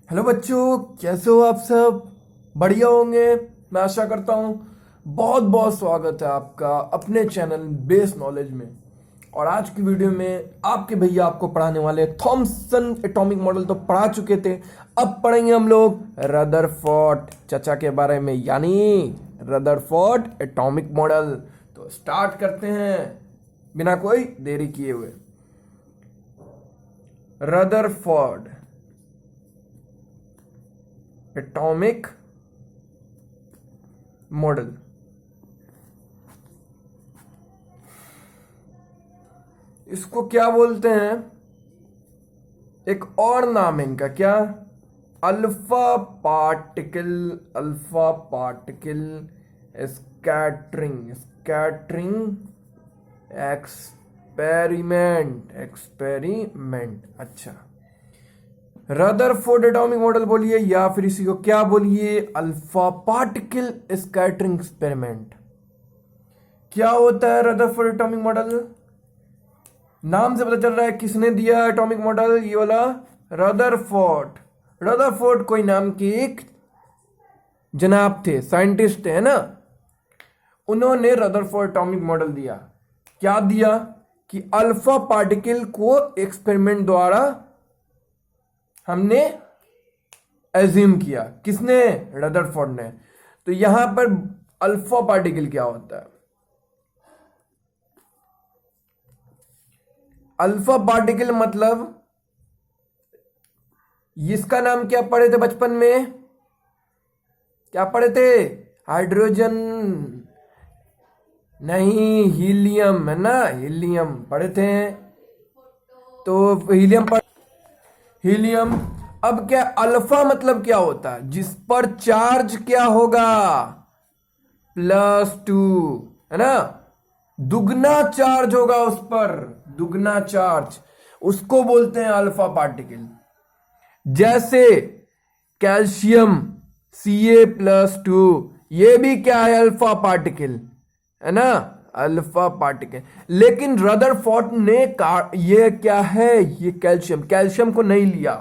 Hello बच्चों, कैसे हो आप सब? बढ़िया होंगे, मैं आशा करता हूँ। बहुत बहुत स्वागत है आपका अपने चैनल बेस नॉलेज में। और आज की वीडियो में आपके भैया आपको पढ़ाने वाले थॉमसन एटॉमिक मॉडल तो पढ़ा चुके थे। अब पढ़ेंगे हम लोग रदरफोर्ड चचा के बारे में, यानी रदरफोर्ड एटॉमिक मॉडल। तो स्टार्ट करते हैं बिना कोई देरी किए हुए। Rutherford atomic model. इसको क्या बोलते हैं? एक और नाम है इनका, क्या? Alpha particle. Alpha particle scattering experiment. अच्छा, रदरफोर्ड एटॉमिक मॉडल बोलिए या फिर इसी को क्या बोलिए, अल्फा पार्टिकल स्कैटरिंग एक्सपेरिमेंट। क्या होता है रदरफोर्ड एटॉमिक मॉडल? नाम से पता चल रहा है किसने दिया एटॉमिक मॉडल, ये वाला रदरफोर्ड। रदरफोर्ड कोई नाम के एक जनाब थे, साइंटिस्ट है ना, उन्होंने रदरफोर्ड एटॉमिक मॉडल दिया। क्या दिया कि अल्फा पार्टिकल को एक्सपेरिमेंट द्वारा हमने एज्यूम किया। किसने? रदरफोर्ड ने। तो यहां पर अल्फा पार्टिकल क्या होता है? अल्फा पार्टिकल मतलब, इसका नाम क्या पढ़े थे बचपन में? क्या पढ़े थे? हाइड्रोजन नहीं, हीलियम है ना, हीलियम पढ़े थे। तो हीलियम। अब क्या अल्फा मतलब क्या होता है? जिस पर चार्ज क्या होगा? +2, है ना, दुगना चार्ज होगा उस पर, दुगना चार्ज, उसको बोलते हैं अल्फा पार्टिकल। जैसे कैल्शियम Ca+2, ये भी क्या है? अल्फा पार्टिकल है ना, अल्फा पार्टिकल। लेकिन रदरफोर्ड ने ये क्या है, ये कैल्शियम को नहीं लिया,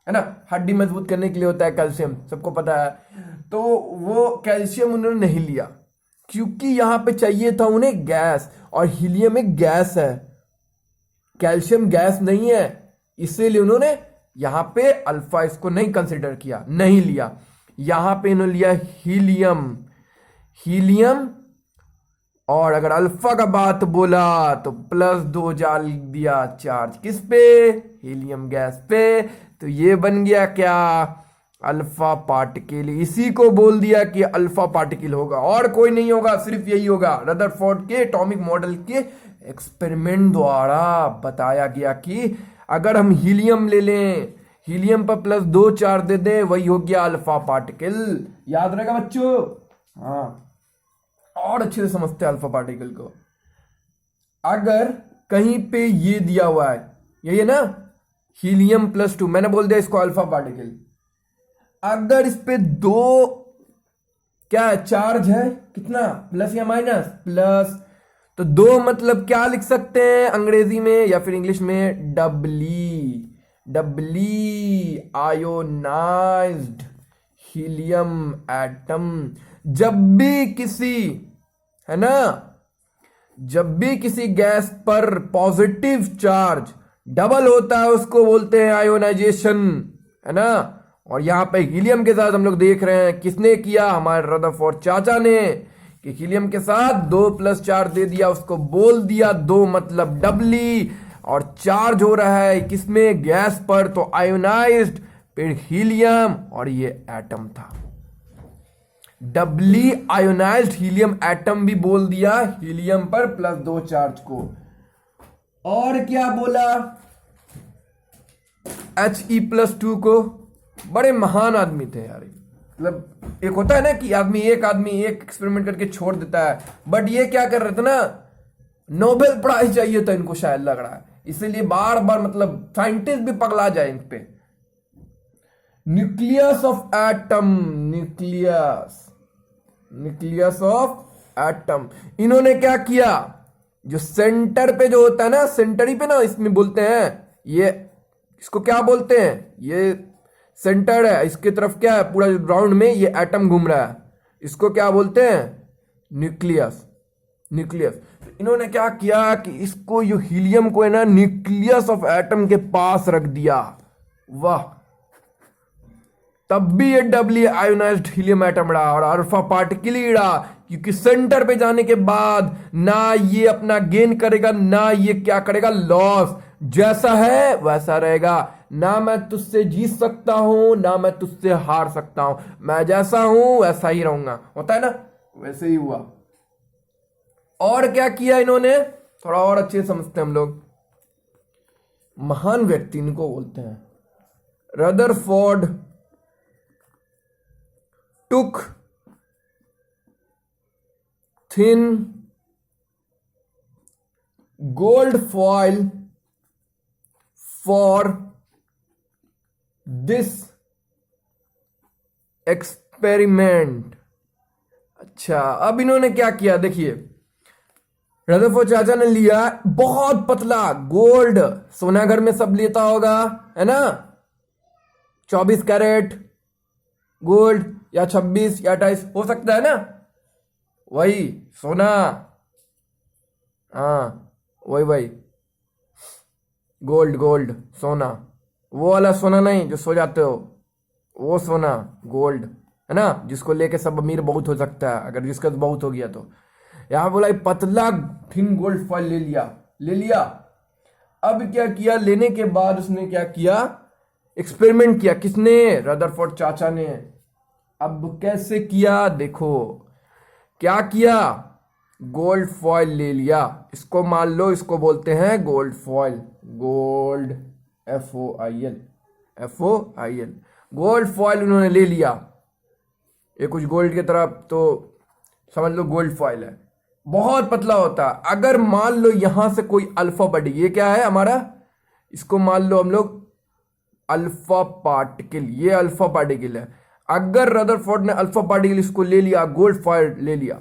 है ना। हड्डी मजबूत करने के लिए होता है कैल्शियम, सबको पता है। तो वो कैल्शियम उन्होंने नहीं लिया, क्योंकि यहां पे चाहिए था उन्हें गैस, और हीलियम एक गैस है, कैल्शियम गैस नहीं है। इसीलिए उन्होंने यहां पे अल्फा इसको नहीं कंसिडर किया, नहीं लिया। यहां पे इन्होंने लिया हीलियम। और अगर अल्फा का बात बोला तो +2 डाल दिया चार्ज, किस पे? हीलियम गैस पे। तो ये बन गया क्या? Alpha particle. इसी को बोल दिया कि अल्फा पार्टिकल होगा, और कोई नहीं होगा, सिर्फ यही होगा। रदरफोर्ड के एटॉमिक मॉडल के एक्सपेरिमेंट द्वारा बताया गया कि अगर हम हीलियम ले लें, हीलियम पर +2 चार्ज दे दें, वही हो गया अल्फा पार्टिकल। याद रहेगा बच्चों? हाँ, और अच्छे से समझते हैं अल्फा पार्टिकल को। अगर कहीं पे ये दिया हुआ है, यही है ना, हीलियम+2, मैंने बोल दिया इसको अल्फा पार्टिकल। अगर इस पे 2 क्या है, चार्ज है, कितना, प्लस या माइनस? प्लस। तो 2 मतलब क्या लिख सकते हैं अंग्रेजी में या फिर इंग्लिश में? डबली आयोनाइज्ड हीलियम एटम। जब भी किसी, है ना, जब भी किसी गैस पर पॉजिटिव चार्ज डबल होता है उसको बोलते हैं आयोनाइजेशन, है ना। और यहां पे हीलियम के साथ हम लोग देख रहे हैं किसने किया, हमारे रदरफोर्ड चाचा ने, कि हीलियम के साथ 2 चार्ज दे दिया, उसको बोल दिया 2 मतलब डबली। और चार्ज हो रहा है किसमें? गैस पर, तो आयोनाइज्ड, फिर हीलियम, और ये एटम था। डबली आयोनाइज्ड हीलियम एटम भी बोल दिया हीलियम पर +2 चार्ज को। और क्या बोला? He+2 को। बड़े महान आदमी थे यार। मतलब एक होता है ना कि आदमी एक एक्सपेरिमेंट करके छोड़ देता है, बट ये क्या कर रहे थे ना, नोबेल प्राइज चाहिए था इनको शायद, लग रहा है, इसीलिए बार बार, मतलब साइंटिस्ट भी पगला जाए इन पे। Nucleus of atom, nucleus of atom. इन्होंने क्या किया, जो सेंटर पे जो होता है ना, सेंटरी पे ना, इसमें बोलते हैं ये, इसको क्या बोलते हैं? ये सेंटर है, इसके तरफ क्या है, पूरा राउंड में ये एटम घूम रहा है, इसको क्या बोलते हैं, न्यूक्लियस। न्यूक्लियस। तो इन्होंने क्या किया कि इसको, जो हीलियम को है ना, न्यूक्लियस ऑफ एटम के पास रख दिया। वाह, तब भी ये डबली आयोनाइज्ड हीलियम एटम रहा और अल्फा पार्टिकल ही रहा, क्योंकि सेंटर पे जाने के बाद ना ये अपना गेन करेगा, ना ये क्या करेगा, लॉस। जैसा है वैसा रहेगा, ना मैं तुझसे जीत सकता हूं, ना मैं तुझसे हार सकता हूं, मैं जैसा हूं वैसा ही रहूंगा। होता है ना, वैसे ही हुआ। और क्या किया इन्होंने, थोड़ा और अच्छे से समझते हैं हम लोग। महान व्यक्ति इनको बोलते हैं। Rutherford took thin gold foil for this experiment। अच्छा, अब इन्होंने क्या किया, देखिए, रदरफोर्ड चाचा ने लिया बहुत पतला गोल्ड, सोना घर में सब लेता होगा, है ना, 24 कैरेट गोल्ड या 26 या 28 हो सकता है ना, वही सोना, हाँ वही गोल्ड, गोल्ड सोना, वो वाला सोना नहीं जो सो जाते हो, वो सोना गोल्ड, है ना, जिसको लेके सब अमीर बहुत हो सकता है अगर जिसका बहुत हो गया तो। यहां बोला पतला थिन गोल्ड फॉइल ले लिया। अब क्या किया, लेने के बाद उसने क्या किया, एक्सपेरिमेंट किया। किसने, रदरफोर्ड चाचा ने। अब कैसे किया, देखो क्या किया, गोल्ड फॉइल ले लिया, इसको मान लो, इसको बोलते हैं gold foil, gold FOIL, gold foil उन्होंने ले लिया। ये कुछ गोल्ड की तरह तो समझ लो गोल्ड फॉइल है, बहुत पतला होता है। अगर मान लो यहां से कोई अल्फा पार्टिकल, ये क्या है हमारा, इसको मान लो हम लोग अल्फा पार्टिकल, ये अल्फा पार्टिकल है। अगर रदरफोर्ड ने अल्फा पार्टिकल इसको ले लिया, गोल्ड फॉइल ले लिया,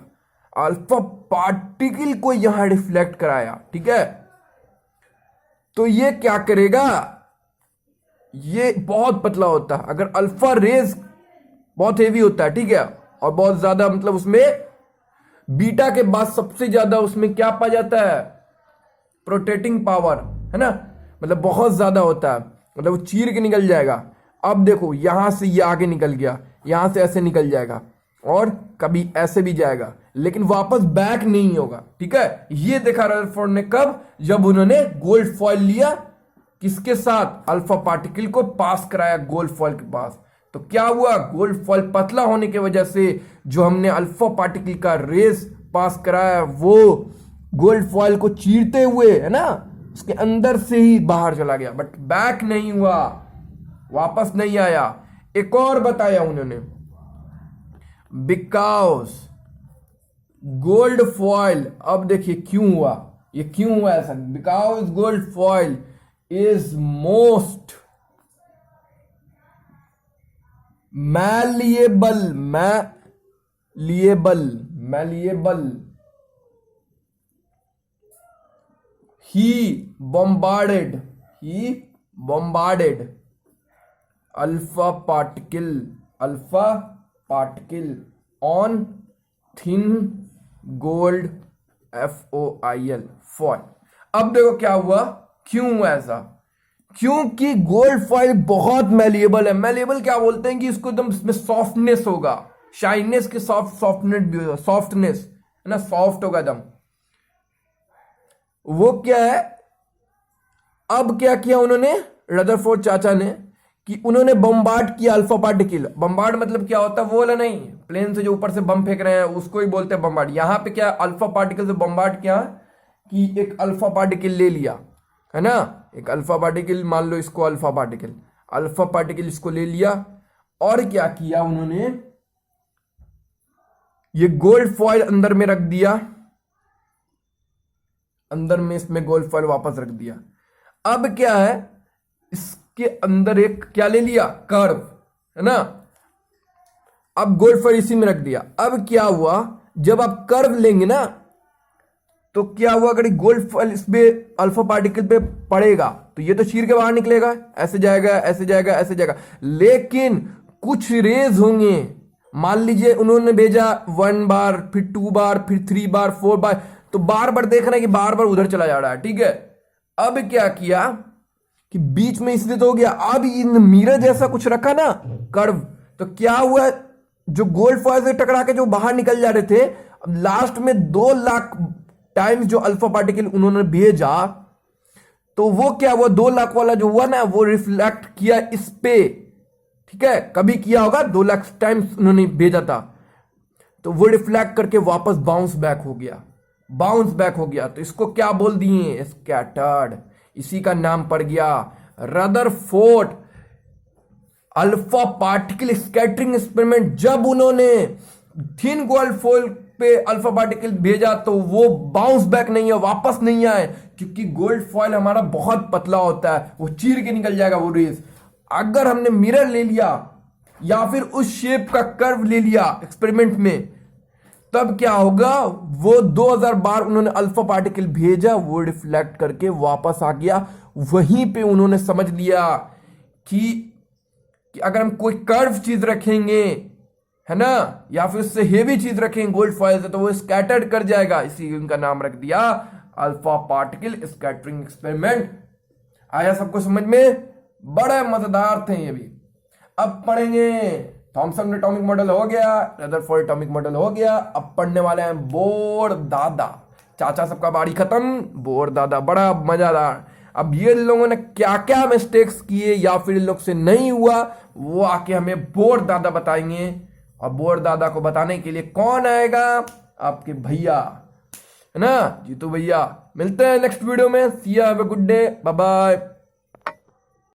अल्फा पार्टिकल को यहां रिफ्लेक्ट कराया, ठीक है, तो ये क्या करेगा, ये बहुत पतला होता है। अगर अल्फा रेज बहुत हेवी होता है, ठीक है, और बहुत ज्यादा, मतलब उसमें बीटा के बाद सबसे ज्यादा उसमें क्या पा जाता है, प्रोटेक्टिंग पावर, है ना, मतलब बहुत ज्यादा होता है, मतलब वो चीर के निकल जाएगा। अब देखो यहां से ये आगे निकल गया, यहां से ऐसे निकल जाएगा और कभी ऐसे भी जाएगा, लेकिन वापस बैक नहीं होगा, ठीक है। ये देखा रदरफोर्ड ने कब, जब उन्होंने गोल्ड फॉइल लिया, किसके साथ, अल्फा पार्टिकल को पास कराया गोल्ड फॉइल के पास। तो क्या हुआ, गोल्ड फॉइल पतला होने की वजह से जो हमने अल्फा पार्टिकल का रेस पास कराया, वो गोल्ड फॉइल को चीरते हुए, है ना, उसके अंदर से ही बाहर चला गया, बट बैक नहीं हुआ, वापस नहीं आया। एक और बताया उन्होंने, बिकॉज गोल्ड फॉइल, अब देखिए क्यों हुआ, ये क्यों हुआ ऐसा, because gold foil is most malleable, he bombarded alpha particle on thin gold FOIL foil। अब देखो क्या हुआ, क्यों हुआ ऐसा, क्योंकि गोल्ड फॉइल बहुत मैलिएबल है। मैलिएबल क्या बोलते हैं कि इसको एकदम इसमें सॉफ्टनेस होगा, शाइनेस के सॉफ्टनेस भी होगा, सॉफ्टनेस है ना, सॉफ्ट होगा एकदम। वो क्या है, अब क्या किया उन्होंने, रदरफोर्ड चाचा ने, कि उन्होंने बम्बार्ड किया अल्फा पार्टिकल। बम्बार्ड मतलब क्या होता है, वो वाला नहीं, प्लेन से जो ऊपर से बम फेंक रहे हैं उसको ही बोलते हैं बम्बार्ड। यहां पे क्या, अल्फा पार्टिकल से बम्बार्ड किया, कि एक अल्फा पार्टिकल ले लिया, है ना, एक अल्फा पार्टिकल, मान लो इसको अल्फा पार्टिकल इसको ले लिया, और क्या किया उन्होंने, ये गोल्ड फॉइल अंदर में रख दिया, अंदर में इसमें गोल्ड फॉइल वापस रख दिया। अब क्या है, इसके अंदर एक क्या ले लिया, कर्व, है ना, अब गोल्ड फॉइल इसी में रख दिया। अब क्या हुआ, जब आप कर्व लेंगे ना, तो क्या हुआ, अगर गोल्ड फॉइल इसमें अल्फा पार्टिकल पे पड़ेगा, तो ये तो चीर के बाहर निकलेगा, ऐसे जाएगा ऐसे जाएगा ऐसे जाएगा। लेकिन कुछ रेज होंगे, मान लीजिए उन्होंने भेजा 1 बार, फिर 2 बार, फिर 3 बार, 4 बार, तो बार बार देख रहा है कि बार बार उधर चला जा रहा है। ठीक है, अब क्या किया कि बीच में इसलिए तो हो गया, अब इन मिरर जैसा कुछ रखा ना कर्व, तो क्या हुआ, जो गोल्ड फॉयल से टकरा के जो बाहर निकल जा रहे थे, अब लास्ट में 2 लाख टाइम्स जो अल्फा पार्टिकल उन्होंने भेजा, तो वो क्या हुआ, 2 लाख वाला जो हुआ ना, वो रिफ्लेक्ट किया इस पे। ठीक है, कभी किया होगा, 2 लाख टाइम्स उन्होंने भेजा था, तो वो रिफ्लेक्ट करके वापस बाउंस बैक हो गया, बाउंस बैक हो गया। तो इसको क्या बोल दिए, स्कैटर्ड। इसी का नाम पड़ गया Rutherford alpha particle scattering experiment. जब उन्होंने थिन गोल्ड फॉयल पे अल्फा पार्टिकल भेजा तो वो बाउंस बैक नहीं है, वापस नहीं आए, क्योंकि गोल्ड फॉयल हमारा बहुत पतला होता है, वो चीर के निकल जाएगा वो रेस। अगर हमने मिरर ले लिया या फिर उस शेप का कर्व ले लिया एक्सपेरिमेंट में, तब क्या होगा, वो 2000 बार उन्होंने अल्फा पार्टिकल भेजा, वो रिफ्लेक्ट करके वापस आ गया। वहीं पे उन्होंने समझ लिया कि अगर हम कोई कर्व चीज रखेंगे, है ना, या फिर उससे हेवी चीज रखेंगे गोल्ड फॉयल से, तो वो स्कैटर्ड कर जाएगा। इसी उनका नाम रख दिया अल्फा पार्टिकल स्कैटरिंग एक्सपेरिमेंट। आया सबको समझ में? बड़े मजेदार थे ये भी। अब पढ़ेंगे थॉमसन एटॉमिक मॉडल हो गया, रदरफोर्ड एटॉमिक मॉडल हो गया। अब पढ़ने वाले हैं बोर दादा। चाचा सबका बारी खत्म, बोर दादा बड़ा मजादार। अब ये लोगों ने क्या क्या मिस्टेक्स किए या फिर इन लोग से नहीं हुआ, वो आके हमें बोर दादा बताएंगे। और बोर दादा को बताने के लिए कौन आएगा, आपके भैया, है ना, जीतू भैया। मिलते हैं नेक्स्ट वीडियो में। See you, have a good day, bye bye.